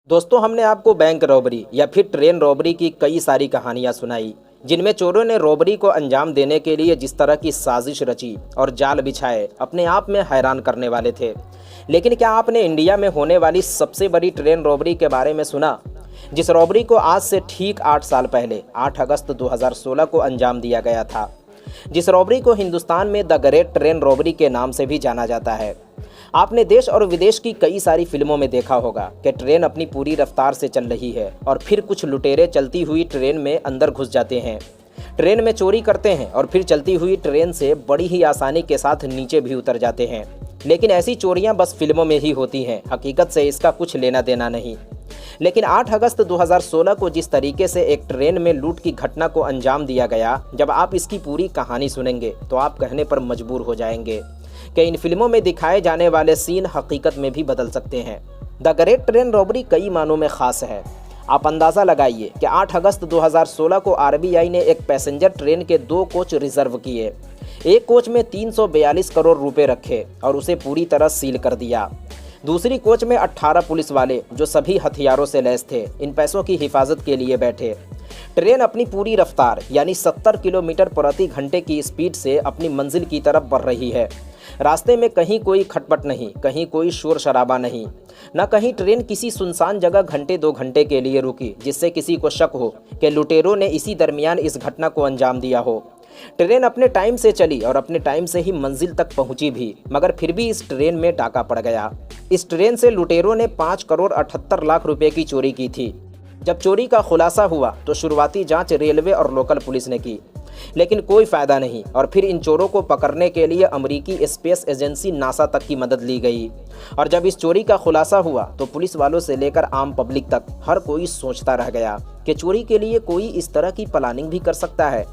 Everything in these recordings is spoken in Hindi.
दोस्तों, हमने आपको बैंक रॉबरी या फिर ट्रेन रॉबरी की कई सारी कहानियां सुनाई, जिनमें चोरों ने रॉबरी को अंजाम देने के लिए जिस तरह की साजिश रची और जाल बिछाए, अपने आप में हैरान करने वाले थे। लेकिन क्या आपने इंडिया में होने वाली सबसे बड़ी ट्रेन रॉबरी के बारे में सुना, जिस रॉबरी को आज से ठीक 8 साल पहले 8 अगस्त 2016 को अंजाम दिया गया था। जिस रॉबरी को हिंदुस्तान में द ग्रेट ट्रेन रॉबरी के नाम से भी जाना जाता है। आपने देश और विदेश की कई सारी फिल्मों में देखा होगा कि ट्रेन अपनी पूरी रफ्तार से चल रही है और फिर कुछ लुटेरे चलती हुई ट्रेन में अंदर घुस जाते हैं, ट्रेन में चोरी करते हैं और फिर चलती हुई ट्रेन से बड़ी ही आसानी के साथ नीचे भी उतर जाते हैं। लेकिन ऐसी चोरियां बस फिल्मों में ही होती हैं, हकीकत से इसका कुछ लेना देना नहीं। लेकिन 8 अगस्त 2016 को जिस तरीके से एक ट्रेन में लूट की घटना को अंजाम दिया गया, जब आप इसकी पूरी कहानी सुनेंगे तो आप कहने पर मजबूर हो जाएंगे कि इन फिल्मों में दिखाए जाने वाले सीन हकीकत में भी बदल सकते हैं। द ग्रेट ट्रेन रॉबरी कई मानों में खास है। आप अंदाज़ा लगाइए कि 8 अगस्त 2016 को आरबीआई ने एक पैसेंजर ट्रेन के 2 कोच रिजर्व किए। एक कोच में 342 करोड़ रुपए रखे और उसे पूरी तरह सील कर दिया। दूसरी कोच में 18 पुलिस वाले, जो सभी हथियारों से लैस थे, इन पैसों की हिफाजत के लिए बैठे। ट्रेन अपनी पूरी रफ्तार यानी 70 किलोमीटर प्रति घंटे की स्पीड से अपनी मंजिल की तरफ बढ़ रही है। रास्ते में कहीं कोई खटपट नहीं, कहीं कोई शोर शराबा नहीं, न कहीं ट्रेन किसी सुनसान जगह घंटे 2 घंटे के लिए रुकी, जिससे किसी को शक हो कि लुटेरों ने इसी दरमियान इस घटना को अंजाम दिया हो। ट्रेन अपने टाइम से चली और अपने टाइम से ही मंजिल तक पहुंची भी, मगर फिर भी इस ट्रेन में डाका पड़ गया। इस ट्रेन से लुटेरों ने 5 करोड़ 78 लाख रुपए की चोरी की थी। जब चोरी का खुलासा हुआ तो शुरुआती जांच रेलवे और लोकल पुलिस ने की, लेकिन कोई फायदा नहीं और फिर इन चोरों को पकड़ने के लिए अमेरिकी स्पेस एजेंसी नासा तक की मदद ली गई। और जब इस चोरी का खुलासा हुआ तो पुलिस वालों से लेकर आम पब्लिक तक हर कोई सोचता रह गया कि चोरी के लिए कोई इस तरह की प्लानिंग भी कर सकता है।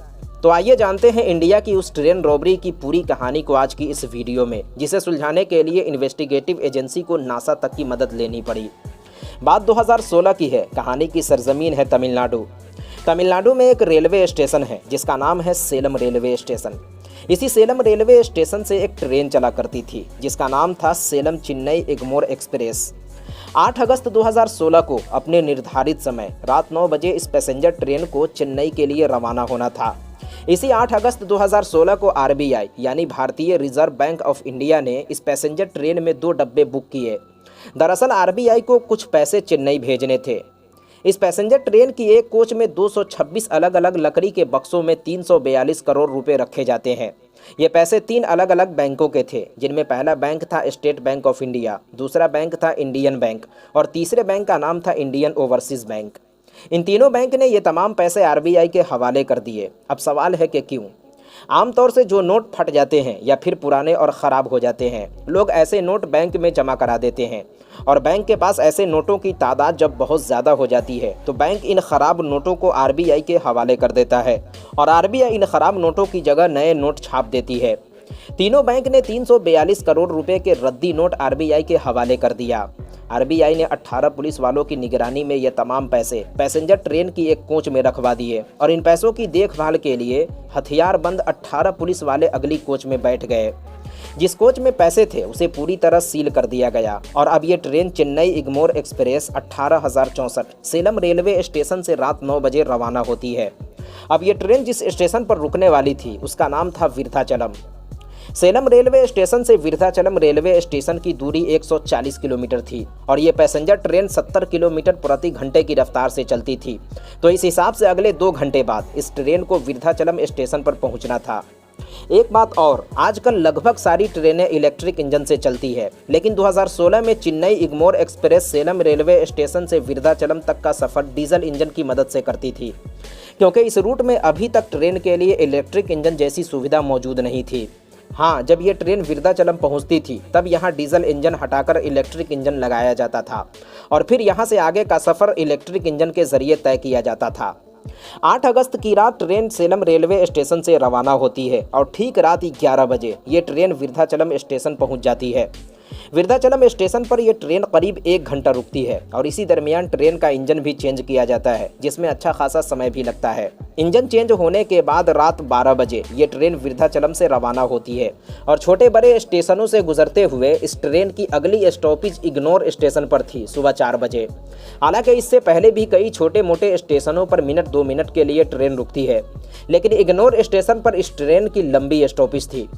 तो आइए जानते हैं इंडिया की उस ट्रेन रॉबरी की पूरी कहानी को आज की इस वीडियो में, जिसे सुलझाने के लिए इन्वेस्टिगेटिव एजेंसी को नासा तक की मदद लेनी पड़ी। बात 2016 की है। कहानी की सरजमीन है तमिलनाडु। तमिलनाडु में एक रेलवे स्टेशन है जिसका नाम है सेलम रेलवे स्टेशन। इसी सेलम रेलवे स्टेशन से एक ट्रेन चला करती थी जिसका नाम था सेलम चेन्नई एग्मोर एक्सप्रेस। 8 अगस्त 2016 को अपने निर्धारित समय रात 9 बजे इस पैसेंजर ट्रेन को चेन्नई के लिए रवाना होना था। इसी 8 अगस्त 2016 को आरबीआई यानी भारतीय रिजर्व बैंक ऑफ इंडिया ने इस पैसेंजर ट्रेन में 2 डब्बे बुक किए। दरअसल आरबीआई को कुछ पैसे चेन्नई भेजने थे। इस पैसेंजर ट्रेन की एक कोच में 226 अलग अलग लकड़ी के बक्सों में 342 करोड़ रुपए रखे जाते हैं। ये पैसे 3 अलग अलग बैंकों के थे, जिनमें पहला बैंक था स्टेट बैंक ऑफ इंडिया, दूसरा बैंक था इंडियन बैंक और तीसरे बैंक का नाम था इंडियन ओवरसीज बैंक। इन तीनों बैंक ने ये तमाम पैसे आरबीआई के हवाले कर दिए। अब सवाल है कि क्यों? आमतौर से जो नोट फट जाते हैं या फिर पुराने और ख़राब हो जाते हैं, लोग ऐसे नोट बैंक में जमा करा देते हैं और बैंक के पास ऐसे नोटों की तादाद जब बहुत ज़्यादा हो जाती है तो बैंक इन ख़राब नोटों को आरबीआई के हवाले कर देता है और आरबीआई इन ख़राब नोटों की जगह नए नोट छाप देती है। तीनों बैंक ने 342 करोड़ रुपए के रद्दी नोट आरबीआई के हवाले कर दिया। आरबीआई ने 18 पुलिस वालों की निगरानी में ये तमाम पैसे पैसेंजर ट्रेन की एक कोच में रखवा दिए और इन पैसों की देखभाल के लिए हथियारबंद 18 पुलिस वाले अगली कोच में बैठ गए। जिस कोच में पैसे थे उसे पूरी तरह सील कर दिया गया और अब ये train Chennai Egmore express 18064 Salem railway station से रात 9 बजे रवाना होती है। अब ये ट्रेन जिस स्टेशन पर रुकने वाली थी उसका नाम था विरुधाचलम। सेलम रेलवे स्टेशन से विरुधाचलम रेलवे स्टेशन की दूरी 140 किलोमीटर थी और ये पैसेंजर ट्रेन 70 किलोमीटर प्रति घंटे की रफ्तार से चलती थी। तो इस हिसाब से अगले 2 घंटे बाद इस ट्रेन को विरुधाचलम स्टेशन पर पहुंचना था। एक बात और, आजकल लगभग सारी ट्रेनें इलेक्ट्रिक इंजन से चलती है, लेकिन 2016 में Chennai Egmore express Salem railway station से विरुधाचलम तक का सफ़र डीजल इंजन की मदद से करती थी, क्योंकि इस रूट में अभी तक ट्रेन के लिए इलेक्ट्रिक इंजन जैसी सुविधा मौजूद नहीं थी। हाँ, जब ये ट्रेन विरुधाचलम पहुंचती थी तब यहाँ डीजल इंजन हटाकर इलेक्ट्रिक इंजन लगाया जाता था और फिर यहाँ से आगे का सफ़र इलेक्ट्रिक इंजन के जरिए तय किया जाता था। 8 अगस्त की रात ट्रेन सेलम रेलवे स्टेशन से रवाना होती है और ठीक रात 11 बजे ये ट्रेन विरुधाचलम स्टेशन पहुंच जाती है। विरुद्धाचलम स्टेशन पर यह ट्रेन करीब 1 घंटा रुकती है और इसी दरमियान ट्रेन का इंजन भी चेंज किया जाता है, जिसमें अच्छा खासा समय भी लगता है। इंजन चेंज होने के बाद रात 12 बजे ये ट्रेन विरुद्धाचलम से रवाना होती है और छोटे बड़े स्टेशनों से गुजरते हुए इस ट्रेन की अगली स्टॉपेज इग्नोर स्टेशन पर थी सुबह 4 बजे। हालांकि इससे पहले भी कई छोटे मोटे स्टेशनों पर मिनट 2 मिनट के लिए ट्रेन रुकती है, लेकिन इग्नोर स्टेशन पर इस ट्रेन की लंबी स्टॉपेज थी।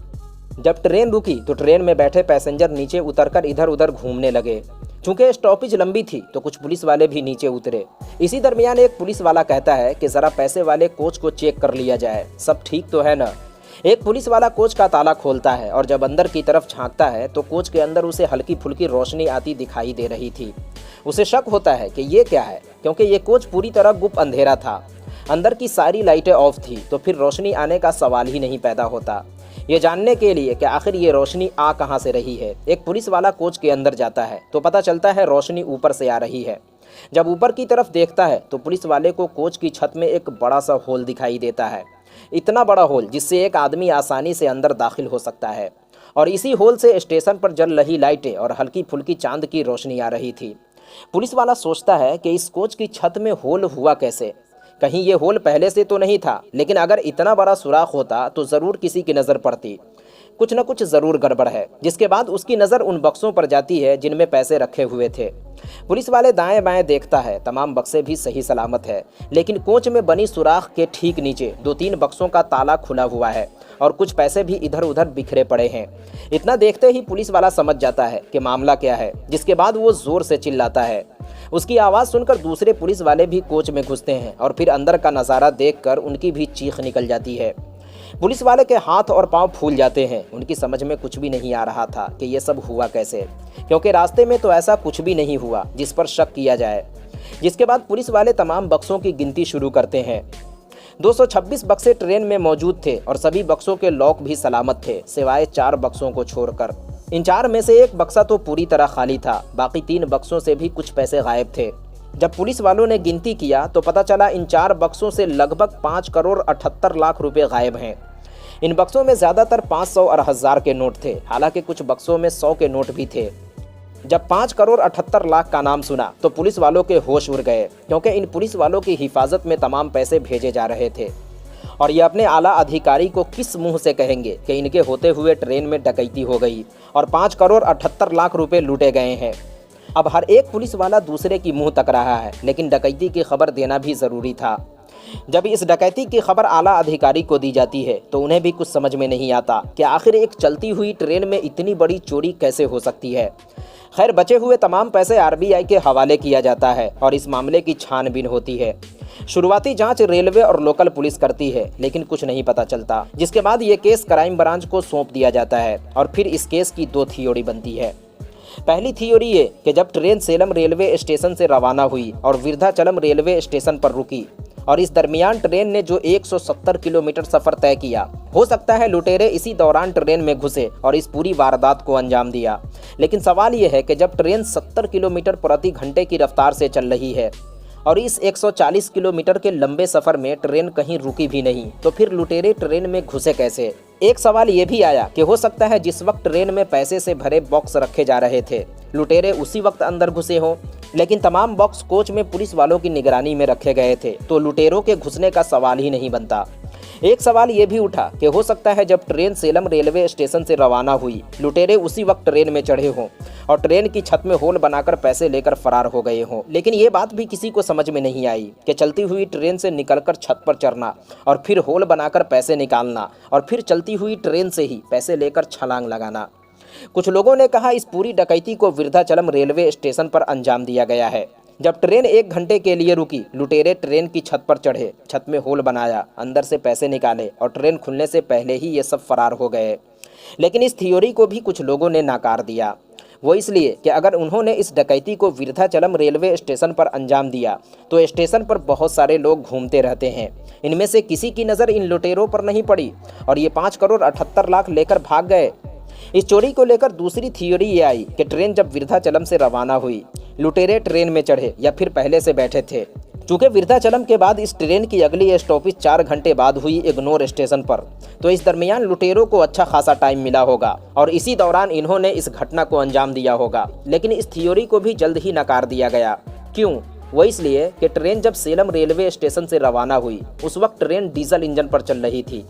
जब ट्रेन रुकी तो ट्रेन में बैठे पैसेंजर नीचे उतरकर इधर उधर घूमने लगे। चूंकि स्टॉपेज लंबी थी तो कुछ पुलिस वाले भी नीचे उतरे। इसी दरमियान एक पुलिस वाला कहता है कि जरा पैसे वाले कोच को चेक कर लिया जाए, सब ठीक तो है ना। एक पुलिस वाला कोच का ताला खोलता है और जब अंदर की तरफ झांकता है तो कोच के अंदर उसे हल्की फुल्की रोशनी आती दिखाई दे रही थी। उसे शक होता है कि ये क्या है, क्योंकि ये कोच पूरी तरह गुप्त अंधेरा था। अंदर की सारी लाइटें ऑफ थी तो फिर रोशनी आने का सवाल ही नहीं पैदा होता। ये जानने के लिए कि आखिर ये रोशनी आ कहाँ से रही है, एक पुलिस वाला कोच के अंदर जाता है तो पता चलता है रोशनी ऊपर से आ रही है। जब ऊपर की तरफ देखता है तो पुलिस वाले को कोच की छत में एक बड़ा सा होल दिखाई देता है। इतना बड़ा होल जिससे एक आदमी आसानी से अंदर दाखिल हो सकता है और इसी होल से स्टेशन पर जल रही लाइटें और हल्की फुल्की चांद की रोशनी आ रही थी। पुलिस वाला सोचता है कि इस कोच की छत में होल हुआ कैसे, कहीं ये होल पहले से तो नहीं था, लेकिन अगर इतना बड़ा सुराख होता तो ज़रूर किसी की नज़र पड़ती, कुछ न कुछ ज़रूर गड़बड़ है। जिसके बाद उसकी नज़र उन बक्सों पर जाती है जिनमें पैसे रखे हुए थे। पुलिस वाले दाएं बाएं देखता है, तमाम बक्से भी सही सलामत है, लेकिन कोच में बनी सुराख के ठीक नीचे 2-3 बक्सों का ताला खुला हुआ है और कुछ पैसे भी इधर उधर बिखरे पड़े हैं। इतना देखते ही पुलिस वाला समझ जाता है कि मामला क्या है। जिसके बाद वो ज़ोर से चिल्लाता है। उसकी आवाज़ सुनकर दूसरे पुलिस वाले भी कोच में घुसते हैं और फिर अंदर का नज़ारा देखकर उनकी भी चीख निकल जाती है। पुलिस वाले के हाथ और पांव फूल जाते हैं। उनकी समझ में कुछ भी नहीं आ रहा था कि ये सब हुआ कैसे, क्योंकि रास्ते में तो ऐसा कुछ भी नहीं हुआ जिस पर शक किया जाए। जिसके बाद पुलिस वाले तमाम बक्सों की गिनती शुरू करते हैं। 226 बक्से ट्रेन में मौजूद थे और सभी बक्सों के लॉक भी सलामत थे, सिवाय 4 बक्सों को छोड़कर। इन 4 में से एक बक्सा तो पूरी तरह खाली था, बाकी 3 बक्सों से भी कुछ पैसे गायब थे। जब पुलिस वालों ने गिनती किया तो पता चला इन 4 बक्सों से लगभग 5 करोड़ 78 लाख रुपए गायब हैं। इन बक्सों में ज़्यादातर 500 और 1000 के नोट थे, हालांकि कुछ बक्सों में 100 के नोट भी थे। जब 5 करोड़ 78 लाख का नाम सुना तो पुलिस वालों के होश उड़ गए, क्योंकि इन पुलिस वालों की हिफाजत में तमाम पैसे भेजे जा रहे थे और ये अपने आला अधिकारी को किस मुंह से कहेंगे कि इनके होते हुए ट्रेन में डकैती हो गई और 5 करोड़ 78 लाख रुपए लूटे गए हैं। अब हर एक पुलिस वाला दूसरे की मुंह तक रहा है, लेकिन डकैती की खबर देना भी ज़रूरी था। जब इस डकैती की खबर आला अधिकारी को दी जाती है तो उन्हें भी कुछ समझ में नहीं आता कि आखिर एक चलती हुई ट्रेन में इतनी बड़ी चोरी कैसे हो सकती है। खैर, बचे हुए तमाम पैसे आरबीआई के हवाले किया जाता है और इस मामले की छानबीन होती है। शुरुआती जांच रेलवे और लोकल पुलिस करती है, लेकिन कुछ नहीं पता चलता। जिसके बाद ये केस क्राइम ब्रांच को सौंप दिया जाता है और फिर इस केस की 2 थियोरी बनती है। पहली थियोरी ये कि जब ट्रेन सेलम रेलवे स्टेशन से रवाना हुई और विरुद्धाचलम रेलवे स्टेशन पर रुकी और इस दरमियान ट्रेन ने जो 170 किलोमीटर सफ़र तय किया, हो सकता है लुटेरे इसी दौरान ट्रेन में घुसे और इस पूरी वारदात को अंजाम दिया। लेकिन सवाल यह है कि जब ट्रेन 70 किलोमीटर प्रति घंटे की रफ्तार से चल रही है और इस 140 किलोमीटर के लंबे सफ़र में ट्रेन कहीं रुकी भी नहीं, तो फिर लुटेरे ट्रेन में घुसे कैसे। एक सवाल ये भी आया कि हो सकता है जिस वक्त ट्रेन में पैसे से भरे बॉक्स रखे जा रहे थे, लुटेरे उसी वक्त अंदर घुसे हों, लेकिन तमाम बॉक्स कोच में पुलिस वालों की निगरानी में रखे गए थे, तो लुटेरों के घुसने का सवाल ही नहीं बनता। एक सवाल ये भी उठा कि हो सकता है जब ट्रेन सेलम रेलवे स्टेशन से रवाना हुई, लुटेरे उसी वक्त ट्रेन में चढ़े हों और ट्रेन की छत में होल बनाकर पैसे लेकर फरार हो गए हों। लेकिन ये बात भी किसी को समझ में नहीं आई कि चलती हुई ट्रेन से निकलकर छत पर चढ़ना और फिर होल बनाकर पैसे निकालना और फिर चलती हुई ट्रेन से ही पैसे लेकर छलांग लगाना। कुछ लोगों ने कहा इस पूरी डकैती को विरुद्धाचलम रेलवे स्टेशन पर अंजाम दिया गया है। जब ट्रेन 1 घंटे के लिए रुकी, लुटेरे ट्रेन की छत पर चढ़े, छत में होल बनाया, अंदर से पैसे निकाले और ट्रेन खुलने से पहले ही ये सब फरार हो गए। लेकिन इस थियोरी को भी कुछ लोगों ने नाकार दिया। वो इसलिए कि अगर उन्होंने इस डकैती को विरुद्धाचलम रेलवे स्टेशन पर अंजाम दिया तो स्टेशन पर बहुत सारे लोग घूमते रहते हैं, इनमें से किसी की नज़र इन लुटेरों पर नहीं पड़ी और ये 5 करोड़ 78 लाख लेकर भाग गए। इस चोरी को लेकर दूसरी थियोरी ये आई कि ट्रेन जब विरुद्धाचलम से रवाना हुई, लुटेरे ट्रेन में चढ़े या फिर पहले से बैठे थे चूँकि विरुद्धाचलम के बाद इस ट्रेन की अगली स्टॉपेज 4 घंटे बाद हुई इग्नोर स्टेशन पर, तो इस दरमियान लुटेरों को अच्छा खासा टाइम मिला होगा और इसी दौरान इन्होंने इस घटना को अंजाम दिया होगा। लेकिन इस थ्योरी को भी जल्द ही नकार दिया गया। क्यों? वो इसलिए कि ट्रेन जब सेलम रेलवे स्टेशन से रवाना हुई उस वक्त ट्रेन डीजल इंजन पर चल रही थी,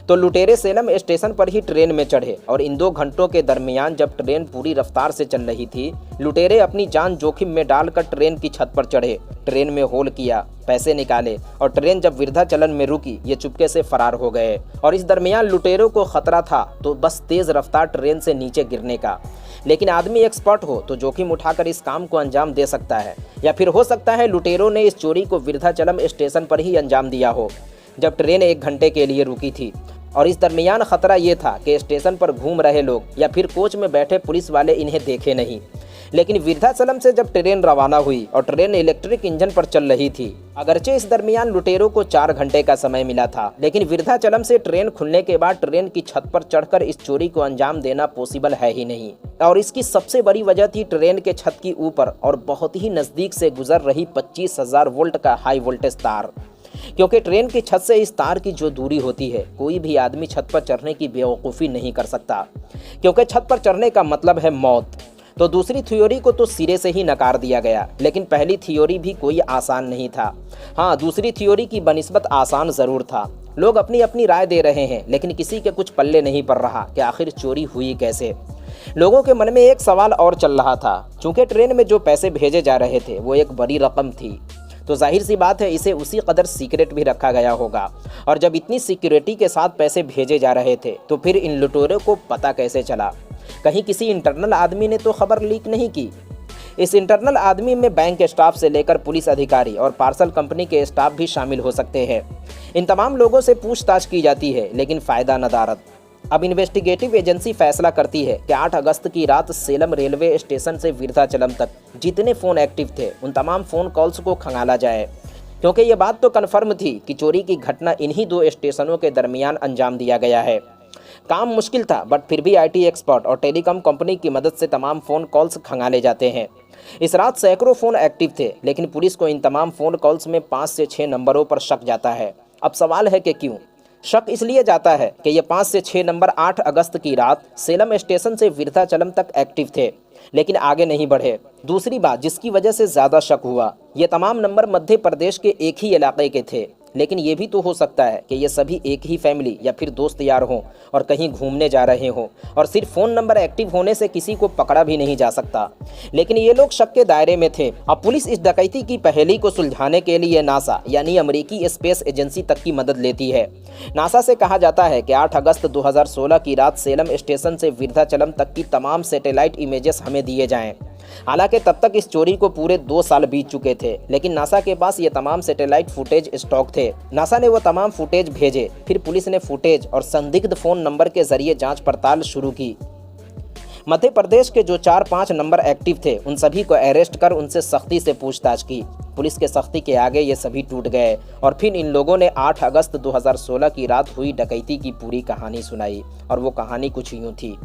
तो लुटेरे सेलम स्टेशन पर ही ट्रेन में चढ़े और इन 2 घंटों के दरमियान जब ट्रेन पूरी रफ्तार से चल रही थी, लुटेरे अपनी जान जोखिम में डालकर ट्रेन की छत पर चढ़े, ट्रेन में होल किया, पैसे निकाले और ट्रेन जब विरुद्धाचलम में रुकी ये चुपके से फरार हो गए। और इस दरमियान लुटेरों को खतरा था तो बस तेज रफ्तार ट्रेन से नीचे गिरने का। लेकिन आदमी एक्सपर्ट हो तो जोखिम उठाकर इस काम को अंजाम दे सकता है, या फिर हो सकता है लुटेरों ने इस चोरी को विरुद्धाचलम स्टेशन पर ही अंजाम दिया हो जब ट्रेन 1 घंटे के लिए रुकी थी। और इस दरमियान खतरा ये था कि स्टेशन पर घूम रहे लोग या फिर कोच में बैठे पुलिस वाले इन्हें देखे नहीं। लेकिन विरुद्धाचलम से जब ट्रेन रवाना हुई और ट्रेन इलेक्ट्रिक इंजन पर चल रही थी, अगरचे इस दरमियान लुटेरों को 4 घंटे का समय मिला था, लेकिन विरुद्धाचलम से ट्रेन खुलने के बाद ट्रेन की छत पर चढ़कर इस चोरी को अंजाम देना पॉसिबल है ही नहीं। और इसकी सबसे बड़ी वजह थी ट्रेन के छत की ऊपर और बहुत ही नज़दीक से गुजर रही 25,000 वोल्ट का हाई वोल्टेज तार। क्योंकि ट्रेन की छत से इस तार की जो दूरी होती है, कोई भी आदमी छत पर चढ़ने की बेवकूफ़ी नहीं कर सकता, क्योंकि छत पर चढ़ने का मतलब है मौत। तो दूसरी थ्योरी को तो सिरे से ही नकार दिया गया, लेकिन पहली थ्योरी भी कोई आसान नहीं था। हाँ, दूसरी थ्योरी की बनिस्बत आसान ज़रूर था। लोग अपनी अपनी राय दे रहे हैं, लेकिन किसी के कुछ पल्ले नहीं पड़ रहा कि आखिर चोरी हुई कैसे। लोगों के मन में एक सवाल और चल रहा था, चूँकि ट्रेन में जो पैसे भेजे जा रहे थे वो एक बड़ी रकम थी, तो जाहिर सी बात है इसे उसी कदर सीक्रेट भी रखा गया होगा। और जब इतनी सिक्योरिटी के साथ पैसे भेजे जा रहे थे तो फिर इन लुटेरों को पता कैसे चला? कहीं किसी इंटरनल आदमी ने तो खबर लीक नहीं की? इस इंटरनल आदमी में बैंक स्टाफ से लेकर पुलिस अधिकारी और पार्सल कंपनी के स्टाफ भी शामिल हो सकते हैं। इन तमाम लोगों से पूछताछ की जाती है, लेकिन फ़ायदा नदारद। अब इन्वेस्टिगेटिव एजेंसी फैसला करती है कि 8 अगस्त की रात सेलम रेलवे स्टेशन से विरुद्धाचलम तक जितने फ़ोन एक्टिव थे उन तमाम फ़ोन कॉल्स को खंगाला जाए, क्योंकि ये बात तो कन्फर्म थी कि चोरी की घटना इन्हीं 2 स्टेशनों के दरमियान अंजाम दिया गया है। काम मुश्किल था, बट फिर भी IT एक्सपर्ट और टेलीकॉम कंपनी की मदद से तमाम फ़ोन कॉल्स खंगाले जाते हैं। इस रात सैकड़ों फ़ोन एक्टिव थे, लेकिन पुलिस को इन तमाम फ़ोन कॉल्स में 5 से 6 नंबरों पर शक जाता है। अब सवाल है कि क्यों? शक इसलिए जाता है कि ये 5 से 6 नंबर 8 अगस्त की रात सेलम स्टेशन से विरुद्धाचलम तक एक्टिव थे, लेकिन आगे नहीं बढ़े। दूसरी बात जिसकी वजह से ज़्यादा शक हुआ, ये तमाम नंबर मध्य प्रदेश के एक ही इलाके के थे, लेकिन ये भी तो हो सकता है कि ये सभी एक ही फैमिली या फिर दोस्त यार हों और कहीं घूमने जा रहे हों, और सिर्फ फ़ोन नंबर एक्टिव होने से किसी को पकड़ा भी नहीं जा सकता। लेकिन ये लोग शक के दायरे में थे। अब पुलिस इस डकैती की पहेली को सुलझाने के लिए नासा यानी अमेरिकी स्पेस एजेंसी तक की मदद लेती है। नासा से कहा जाता है कि 8 अगस्त 2016 की रात सेलम स्टेशन से विरुद्धाचलम तक की तमाम सैटेलाइट इमेजेस हमें दिए जाएँ। हालांकि तब तक इस चोरी को पूरे 2 साल बीत चुके थे, लेकिन नासा के पास ये तमाम सैटेलाइट फुटेज स्टॉक थे। नासा ने वो तमाम फुटेज भेजे, फिर पुलिस ने फुटेज और संदिग्ध फ़ोन नंबर के जरिए जांच पड़ताल शुरू की। मध्य प्रदेश के जो 4-5 नंबर एक्टिव थे उन सभी को अरेस्ट कर उनसे सख्ती से पूछताछ की। पुलिस के सख्ती के आगे ये सभी टूट गए और फिर इन लोगों ने 8 अगस्त 2016 की रात हुई डकैती की पूरी कहानी सुनाई। और वो कहानी कुछ यूँ थी।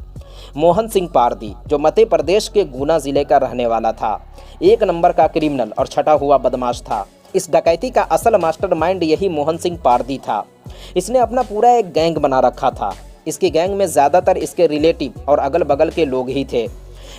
मोहन सिंह पारदी, जो मध्य प्रदेश के गुना ज़िले का रहने वाला था, 1 नंबर का क्रिमिनल और छटा हुआ बदमाश था। इस डकैती का असल मास्टरमाइंड यही मोहन सिंह पारदी था। इसने अपना पूरा एक गैंग बना रखा था। इसकी गैंग में ज़्यादातर इसके रिलेटिव और अगल बगल के लोग ही थे।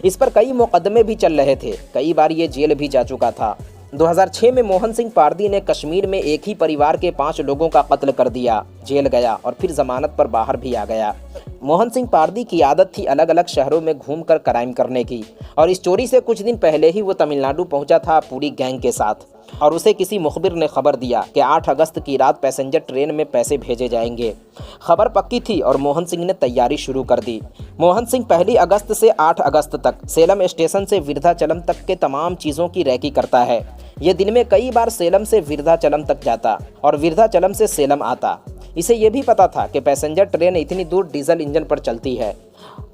इस पर कई मुकदमे भी चल रहे थे, कई बार ये जेल भी जा चुका था। 2006 में मोहन सिंह पारदी ने कश्मीर में एक ही परिवार के 5 लोगों का कत्ल कर दिया, जेल गया और फिर जमानत पर बाहर भी आ गया। मोहन सिंह पारदी की आदत थी अलग अलग शहरों में घूमकर क्राइम करने की, और इस चोरी से कुछ दिन पहले ही वो तमिलनाडु पहुंचा था पूरी गैंग के साथ। और उसे किसी मुखबिर ने खबर दिया कि 8 अगस्त की रात पैसेंजर ट्रेन में पैसे भेजे जाएंगे। खबर पक्की थी और मोहन सिंह ने तैयारी शुरू कर दी। मोहन सिंह 1 अगस्त से 8 अगस्त तक सेलम स्टेशन से विरुद्धाचलम तक के तमाम चीज़ों की रैकी करता है। ये दिन में कई बार सेलम से विरुद्धाचलम तक जाता और विरुद्धाचलम से सेलम आता। इसे ये भी पता था कि पैसेंजर ट्रेन इतनी दूर डीजल इंजन पर चलती है।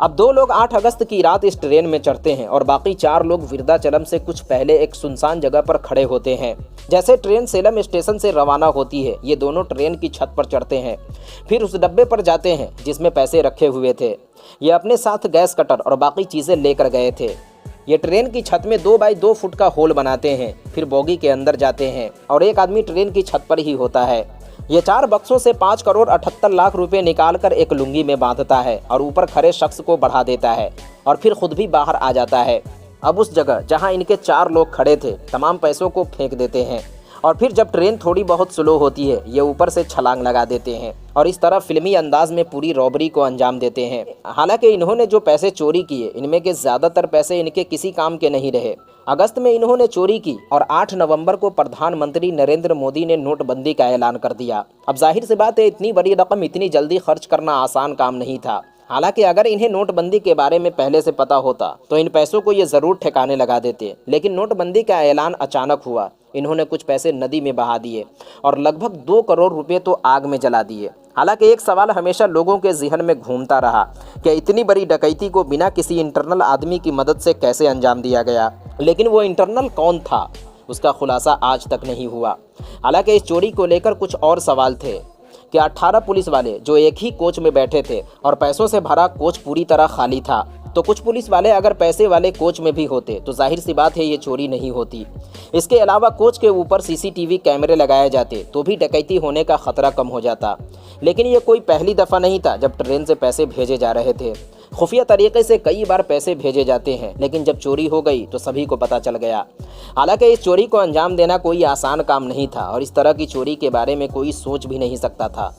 अब 2 लोग 8 अगस्त की रात इस ट्रेन में चढ़ते हैं और बाकी 4 लोग विरुद्धाचलम से कुछ पहले एक सुनसान जगह पर खड़े होते हैं। जैसे ट्रेन सेलम स्टेशन से रवाना होती है, ये दोनों ट्रेन की छत पर चढ़ते हैं, फिर उस डब्बे पर जाते हैं जिसमें पैसे रखे हुए थे। ये अपने साथ गैस कटर और बाकी चीज़ें लेकर गए थे। ये ट्रेन की छत में 2 बाई 2 फुट का होल बनाते हैं, फिर बोगी के अंदर जाते हैं और एक आदमी ट्रेन की छत पर ही होता है। ये 4 बक्सों से 5 करोड़ 78 लाख रुपए निकालकर एक लुंगी में बांधता है और ऊपर खड़े शख्स को बढ़ा देता है और फिर खुद भी बाहर आ जाता है। अब उस जगह जहां इनके 4 लोग खड़े थे तमाम पैसों को फेंक देते हैं और फिर जब ट्रेन थोड़ी बहुत स्लो होती है ये ऊपर से छलांग लगा देते हैं और इस तरह फिल्मी अंदाज में पूरी रॉबरी को अंजाम देते हैं। हालांकि इन्होंने जो पैसे चोरी किए इनमें के ज़्यादातर पैसे इनके किसी काम के नहीं रहे। अगस्त में इन्होंने चोरी की और 8 नवंबर को प्रधानमंत्री नरेंद्र मोदी ने नोटबंदी का ऐलान कर दिया। अब जाहिर सी बात है इतनी बड़ी रकम इतनी जल्दी खर्च करना आसान काम नहीं था। हालांकि अगर इन्हें नोटबंदी के बारे में पहले से पता होता तो इन पैसों को ये ज़रूर ठिकाने लगा देते, लेकिन नोटबंदी का ऐलान अचानक हुआ। इन्होंने कुछ पैसे नदी में बहा दिए और लगभग 2 करोड़ रुपए तो आग में जला दिए। हालांकि एक सवाल हमेशा लोगों के जहन में घूमता रहा कि इतनी बड़ी डकैती को बिना किसी इंटरनल आदमी की मदद से कैसे अंजाम दिया गया, लेकिन वो इंटरनल कौन था उसका खुलासा आज तक नहीं हुआ। हालांकि इस चोरी को लेकर कुछ और सवाल थे कि 18 पुलिस वाले जो एक ही कोच में बैठे थे और पैसों से भरा कोच पूरी तरह खाली था, तो कुछ पुलिस वाले अगर पैसे वाले कोच में भी होते तो जाहिर सी बात है ये चोरी नहीं होती। इसके अलावा कोच के ऊपर सीसीटीवी कैमरे लगाए जाते तो भी डकैती होने का खतरा कम हो जाता। लेकिन ये कोई पहली दफ़ा नहीं था जब ट्रेन से पैसे भेजे जा रहे थे। खुफिया तरीके से कई बार पैसे भेजे जाते हैं, लेकिन जब चोरी हो गई तो सभी को पता चल गया। हालांकि इस चोरी को अंजाम देना कोई आसान काम नहीं था और इस तरह की चोरी के बारे में कोई सोच भी नहीं सकता था।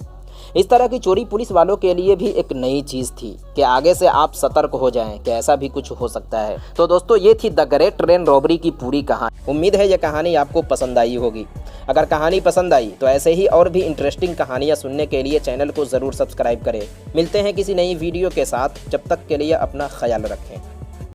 इस तरह की चोरी पुलिस वालों के लिए भी एक नई चीज़ थी कि आगे से आप सतर्क हो जाएं कि ऐसा भी कुछ हो सकता है। तो दोस्तों ये थी द ग्रेट ट्रेन रॉबरी की पूरी कहानी। उम्मीद है ये कहानी आपको पसंद आई होगी। अगर कहानी पसंद आई तो ऐसे ही और भी इंटरेस्टिंग कहानियाँ सुनने के लिए चैनल को ज़रूर सब्सक्राइब करें। मिलते हैं किसी नई वीडियो के साथ, जब तक के लिए अपना ख्याल रखें।